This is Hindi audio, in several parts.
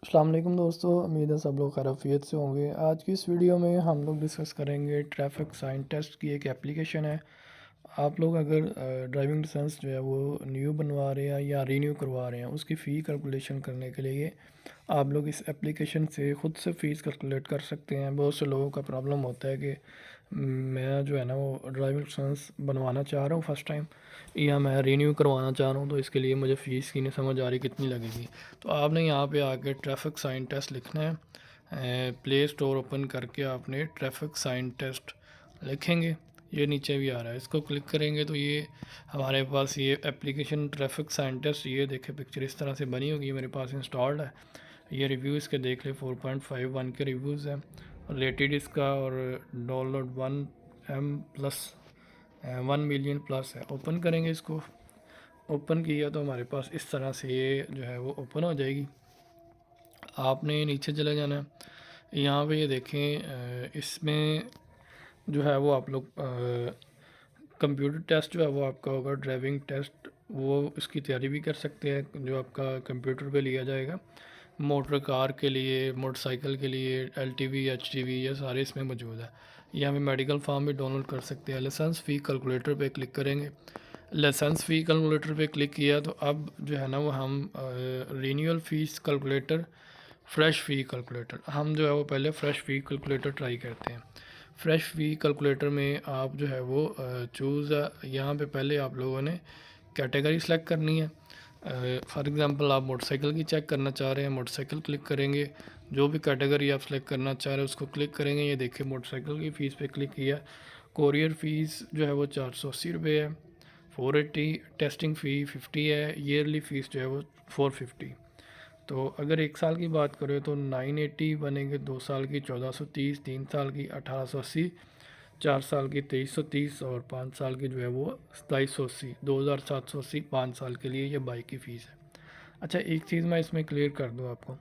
अस्सलाम वालेकुम दोस्तों, उम्मीद है सब लोग खैरियत से होंगे। आज की इस वीडियो में हम लोग डिस्कस करेंगे ट्रैफिक साइन टेस्ट की एक एप्लीकेशन है। आप लोग अगर ड्राइविंग लाइसेंस जो है वो न्यू बनवा रहे हैं या रीन्यू करवा रहे हैं, उसकी फ़ी कैलकुलेशन करने के लिए आप लोग इस एप्लीकेशन से ख़ुद से फ़ीस कैलकुलेट कर सकते हैं। बहुत से लोगों का प्रॉब्लम होता है कि मैं जो है ना वो ड्राइविंग लाइसेंस बनवाना चाह रहा हूँ फ़र्स्ट टाइम, या मैं रीन्यू करवाना चाह रहा हूँ, तो इसके लिए मुझे फ़ीस की नहीं समझ आ रही कितनी लगेगी। तो आपने यहाँ पे आके ट्रैफिक साइन टेस्ट लिखना है। प्ले स्टोर ओपन करके आपने ट्रैफिक साइन टेस्ट लिखेंगे, ये नीचे भी आ रहा है, इसको क्लिक करेंगे तो ये हमारे पास ये एप्लीकेशन ट्रैफिक साइन टेस्ट, ये देखे पिक्चर इस तरह से बनी होगी, मेरे पास इंस्टॉल्ड है। ये रिव्यू इसके देख ले, 4.51 के रिव्यूज़ हैं। रेटेड इसका और डाउनलोड 1 मिलियन प्लस है। ओपन करेंगे इसको, ओपन किया तो हमारे पास इस तरह से ये जो है वो ओपन हो जाएगी। आपने नीचे चले जाना है। यहाँ पे ये देखें, इसमें जो है वो आप लोग कंप्यूटर टेस्ट जो है वो आपका होगा, ड्राइविंग टेस्ट, वो इसकी तैयारी भी कर सकते हैं जो आपका कंप्यूटर पे लिया जाएगा। मोटर कार के लिए, मोटरसाइकिल के लिए, एलटीवी, एचटीवी, ये सारे इसमें मौजूद है। यहाँ पे मेडिकल फॉर्म भी डाउनलोड कर सकते हैं। लाइसेंस फ़ी कैलकुलेटर पे क्लिक करेंगे। लाइसेंस फ़ी कैलकुलेटर पे क्लिक किया तो अब जो है ना वो हम रीन्यूअल फ़ीस कैलकुलेटर, फ़्रेश फ़ी कैलकुलेटर, हम जो है वो पहले फ़्रेश फ़ी कैलकुलेटर ट्राई करते हैं। फ़्रेश फ़ी कैलकुलेटर में आप जो है वो चूज़, यहाँ पे पहले आप लोगों ने कैटेगरी सेलेक्ट करनी है। फॉर एग्ज़ाम्पल आप मोटरसाइकिल की चेक करना चाह रहे हैं, मोटरसाइकिल क्लिक करेंगे। जो भी कैटेगरी आप सेलेक्ट करना चाह रहे हैं उसको क्लिक करेंगे। ये देखिए मोटरसाइकिल की फ़ीस पे क्लिक किया। कोरियर फ़ीस जो है वो 480 रुपये है। 480 टेस्टिंग फ़ी 50 है। ईयरली फ़ीस जो है वो 450। तो अगर 1 साल की बात करें तो 980 बनेंगे, 2 साल की 1430, 3 साल की 1880, 4 साल की 2330 और 5 साल की जो है वो 2780, 2780 5 साल के लिए ये बाइक की फ़ीस है। अच्छा, एक चीज़ मैं इसमें क्लियर कर दूँ आपको,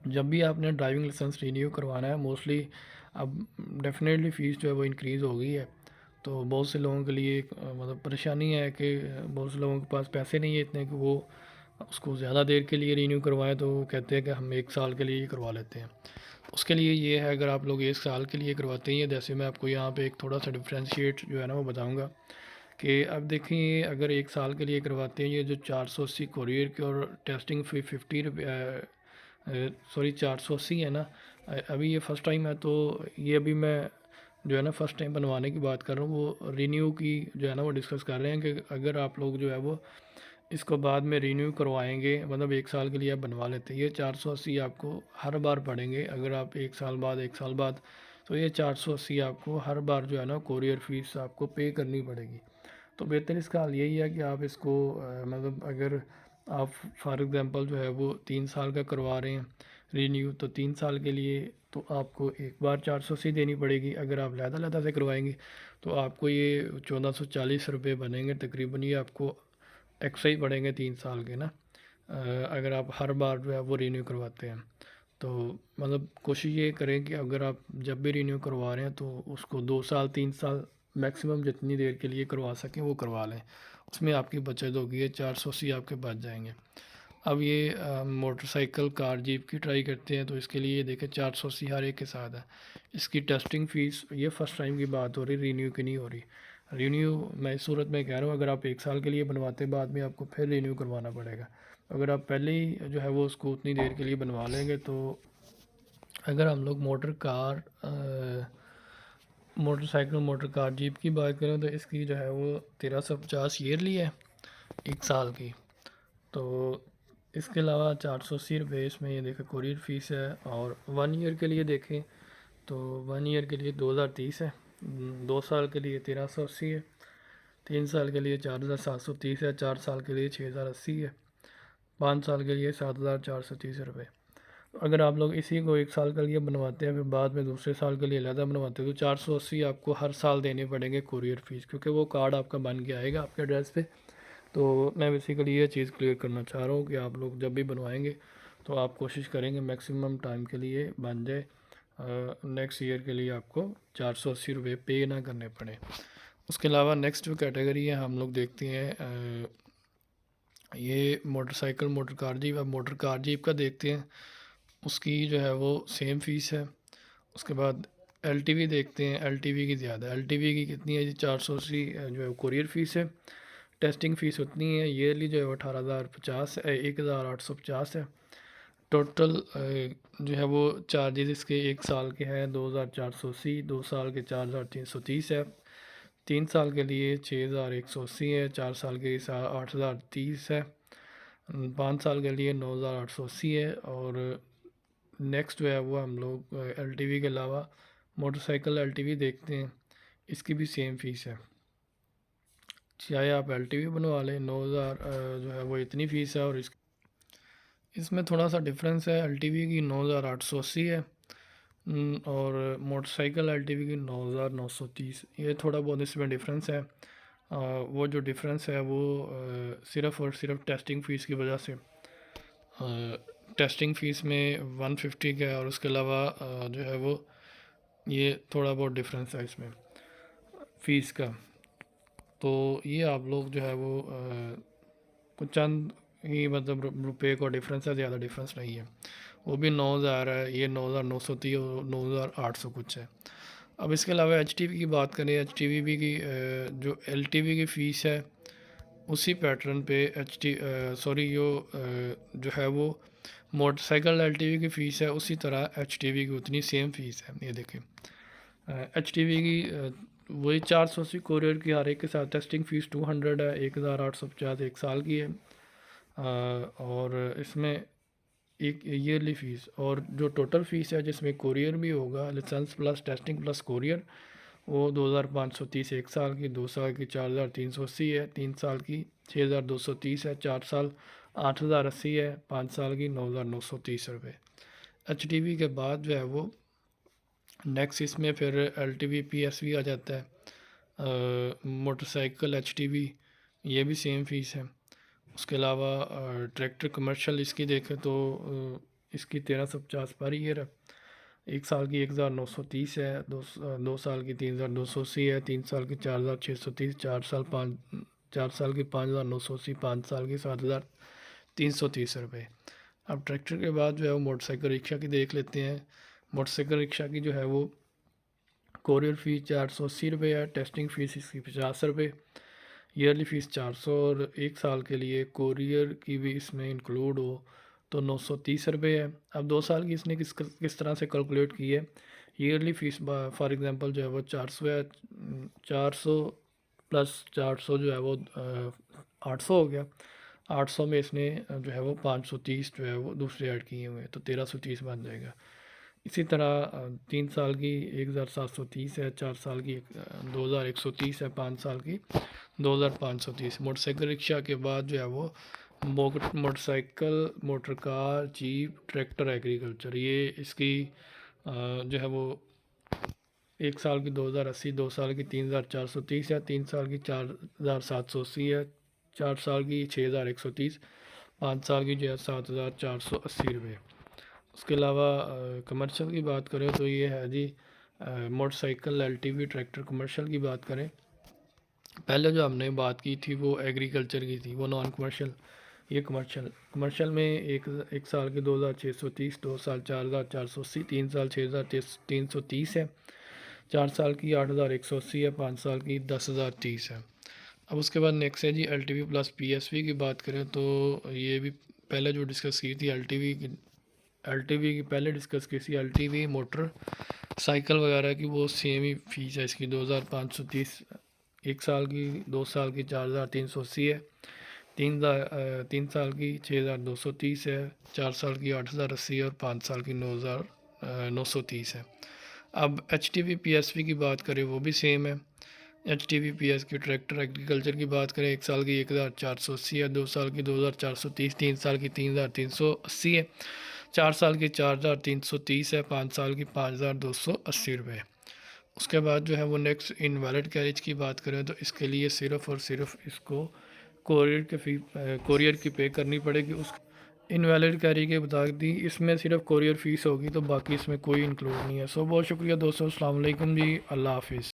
जब भी आपने ड्राइविंग लाइसेंस रीन्यू करवाना है, मोस्टली अब डेफिनेटली फ़ीस जो है वो इंक्रीज़ हो गई है। तो बहुत से लोगों के लिए मतलब परेशानी है कि बहुत से लोगों के पास पैसे नहीं है इतने कि वो उसको ज़्यादा देर के लिए रीन्यू करवाएं, तो वो कहते हैं कि हम 1 साल के लिए ही करवा लेते हैं। उसके लिए ये है, अगर आप लोग 1 साल के लिए करवाते हैं, जैसे मैं आपको यहाँ पे एक थोड़ा सा डिफ्रेंशिएट जो है ना वो बताऊँगा कि अब देखिए, अगर 1 साल के लिए करवाते हैं, ये जो 480 कोरियर की और टेस्टिंग फ़ी 50 रुपये, सॉरी 480 है ना। अभी ये फ़र्स्ट टाइम है, तो ये अभी मैं जो है ना फ़र्स्ट टाइम बनवाने की बात कर रहा हूँ। वो रीन्यू की जो है ना वो डिस्कस कर रहे हैं कि अगर आप लोग जो है वो इसको बाद में रीन्यू करवाएंगे, मतलब 1 साल के लिए आप बनवा लेते हैं, ये 480 आपको हर बार पड़ेंगे। अगर आप 1 साल बाद, 1 साल बाद, तो ये 480 आपको हर बार जो है ना कोरियर फ़ीस आपको पे करनी पड़ेगी। तो बेहतर इसका हाल यही है कि आप इसको मतलब अगर आप फॉर एग्ज़ाम्पल जो है वो 3 साल का करवा रहे हैं रीन्यू, तो 3 साल के लिए तो आपको एक बार 480 देनी पड़ेगी। अगर आप लहदा से करवाएंगे तो आपको ये 1440 रुपये बनेंगे तकरीबन। ये आपको एक्स्ट्रा ही पड़ेंगे 3 साल के ना, अगर आप हर बार जो है वो रीन्यू करवाते हैं। तो मतलब कोशिश ये करें कि अगर आप जब भी रीन्यू करवा रहे हैं तो उसको 2 साल, 3 साल मैक्सिमम जितनी देर के लिए करवा सकें वो करवा लें। उसमें आपकी बचत होगी, ये 480 आपके बच जाएंगे। अब ये मोटरसाइकिल, कार, जीप की ट्राई करते हैं, तो इसके लिए देखें 480 हर एक के साथ है। इसकी टेस्टिंग फ़ीस, ये फ़र्स्ट टाइम की बात हो रही, रीन्यू की नहीं हो रही। रीन्यू मैं इस सूरत में कह रहा हूँ, अगर आप 1 साल के लिए बनवाते, बाद में आपको फिर रीन्यू करवाना पड़ेगा। अगर आप पहले ही जो है वो उसको उतनी देर के लिए बनवा लेंगे, तो अगर हम लोग मोटरसाइकिल, मोटर कार, जीप की बात करें तो इसकी जो है वो 1350 ईयरली है 1 साल की। तो इसके अलावा 480 रुपये इसमें ये देखें कोरियर फ़ीस है। और 1 ईयर के लिए देखें तो 1 ईयर के लिए 2030 है, 2 साल के लिए 1380 है, 3 साल के लिए 4730 है, 4 साल के लिए 6080 है, 5 साल के लिए 7430 रुपये। अगर आप लोग इसी को 1 साल के लिए बनवाते हैं, फिर बाद में दूसरे साल के लिए अलहदा बनवाते हैं, तो 480 आपको हर साल देने पड़ेंगे कोरियर फ़ीस, क्योंकि वो कार्ड आपका बन के आएगा आपके एड्रेस पे। तो मैं बेसिकली ये चीज़ क्लियर करना चाह रहा हूँ कि आप लोग जब भी बनवाएंगे तो आप कोशिश करेंगे मैक्सिमम टाइम के लिए बन जाए, नेक्स्ट ईयर के लिए आपको 480 रुपये पे ना करने पड़े। उसके अलावा नेक्स्ट जो कैटेगरी है हम लोग देखते हैं ये मोटरसाइकिल मोटर कार जीप, अब मोटर कार जीप का देखते हैं, उसकी जो है वो सेम फ़ीस है। उसके बाद एलटीवी देखते हैं, एलटीवी की ज़्यादा, एलटीवी की कितनी है जी, 480 जो है कोरियर फ़ीस है। टेस्टिंग फ़ीस उतनी है, ईयरली जो है वो 18,050 है, 1,850 है। टोटल जो है वो चार्जेस इसके 1 साल के हैं 2,480, 2 साल के 4,330 है, 3 साल के लिए 6,180 है, 4 साल के 8,030 है, 5 साल के लिए 9,880 है। और नेक्स्ट जो है वो हम लोग एलटीवी के अलावा मोटरसाइकिल एलटीवी देखते हैं, इसकी भी सेम फ़ीस है। चाहे आप एलटीवी बनवा लें, 9,000 जो है वो इतनी फ़ीस है, और इसमें थोड़ा सा डिफरेंस है, एलटीवी की 9,880 है, और मोटरसाइकिल एलटीवी की 9,930। ये थोड़ा बहुत इसमें डिफरेंस है। वो जो डिफरेंस है वो सिर्फ़ और सिर्फ टेस्टिंग फ़ीस की वजह से, टेस्टिंग फ़ीस में 150 का है, और उसके अलावा जो है वो ये थोड़ा बहुत डिफरेंस है इसमें फ़ीस का। तो ये आप लोग जो है वो कुछ चंद ही मतलब रुपये का डिफरेंस है, ज़्यादा डिफरेंस नहीं है। वो भी 9,000 है, ये 9,930 और 9,800 कुछ है। अब इसके अलावा एचटीवी की बात करें, एचटीवी की जो एलटीवी की फ़ीस है उसी पैटर्न पे जो है वो मोटरसाइकिल एलटीवी की फ़ीस है, उसी तरह एचटीवी की उतनी सेम फ़ीस है। ये देखें, एचटीवी की वही 480 कोरियर की, हर एक के साथ टेस्टिंग फ़ीस 200 है, 1,850 1 साल की है। और इसमें एक ईयरली फ़ीस, और जो टोटल फ़ीस है जिसमें कोरियर भी होगा, licence plus testing plus courier, वो 2,530 1 साल की, 2 साल की 4,380 है, 3 साल की 6,230 है, 4 साल 8,080 है, 5 साल की 9,930 रुपये। एचटीवी के बाद जो है वो नेक्स्ट इसमें फिर एलटीवी पीएसवी आ जाता है। मोटरसाइकिल एचटीवी, ये भी सेम फ़ीस है। उसके अलावा ट्रैक्टर कमर्शियल इसकी देखें तो इसकी 1,350 पर ईयर है, 1 साल की 1,930 है, 2 साल की 3,280 है, 3 साल की 4,630, 4 साल की 5,980, 5 साल की 7,330 रुपये। अब ट्रैक्टर के बाद जो है वो मोटरसाइकिल रिक्शा की देख लेते हैं। मोटरसाइकिल रिक्शा की जो है वो कोरियर फ़ीस 480 रुपये है, टेस्टिंग फ़ीस इसकी 50 रुपये, ईयरली फ़ीस 400, और 1 साल के लिए कोरियर की भी इसमें इंक्लूड हो तो 930 रुपये है। अब 2 साल की इसने किस तरह से कैलकुलेट की है, ईयरली फ़ीस फॉर एग्ज़ाम्पल जो है वो 400 है, 400 प्लस 400 जो है वो 800 हो गया, 800 में इसने जो है वो 530 जो है वो दूसरे ऐड किए हुए हैं, तो 1,330 बन जाएगा। इसी तरह 3 साल की 1,730 है, 4 साल की 2,130 है, 5 साल की 2,530। मोटरसाइकिल रिक्शा के बाद जो है वो motorcycle motor car jeep tractor agriculture, ये इसकी जो है वो 1 साल की 2,080, 2 साल की 3,430 है, 3 साल की 4,780 है, 4 साल की 6,130, 5 साल की जो है 7,480 रुपये। उसके अलावा कमर्शियल की बात करें तो ये है जी, मोटरसाइकिल एलटीवी ट्रैक्टर कमर्शियल की बात करें, पहले जो हमने बात की थी वो एग्रीकल्चर की थी, वो नॉन कमर्शियल, ये कमर्शियल। कमर्शियल में एक साल के 2,630, 2 साल 4,480, 3 साल 6,330 है, 4 साल की 8,180 है, 5 साल की 10,030 है। अब उसके बाद नेक्स्ट है जी एलटीवी प्लस पीएसवी की बात करें तो ये भी पहले जो डिस्कस की थी एलटीवी की पहले डिस्कस की थी, एलटीवी मोटर साइकिल वगैरह की वो सेम ही फीस है इसकी, 2,530 1 साल की, 2 साल की 4,380 है, 3 साल की 6,230 है, 4 साल की 8,080 है, और 5 साल की 9,930 है। अब H T V P S V की बात करें वो भी सेम है। H T V P S की ट्रैक्टर एग्रीकल्चर की बात करें, 1 साल की 1,480 है, 2 साल की 2,430, 3 साल की 3,380 है, 4 साल की 4,330 है, 5 साल की 5,280 रुपये। उसके बाद जो है वो नेक्स्ट इनवैलिड कैरेज की बात करें तो इसके लिए सिर्फ़ और सिर्फ इसको कोरियर की पे करनी पड़ेगी। उस इनवैलिड कैरी के बता दी, इसमें सिर्फ कोरियर फ़ीस होगी, तो बाकी इसमें कोई इंक्लूड नहीं है। सो बहुत शुक्रिया दोस्तों, अस्सलाम वालेकुम जी, अल्लाह हाफिज़।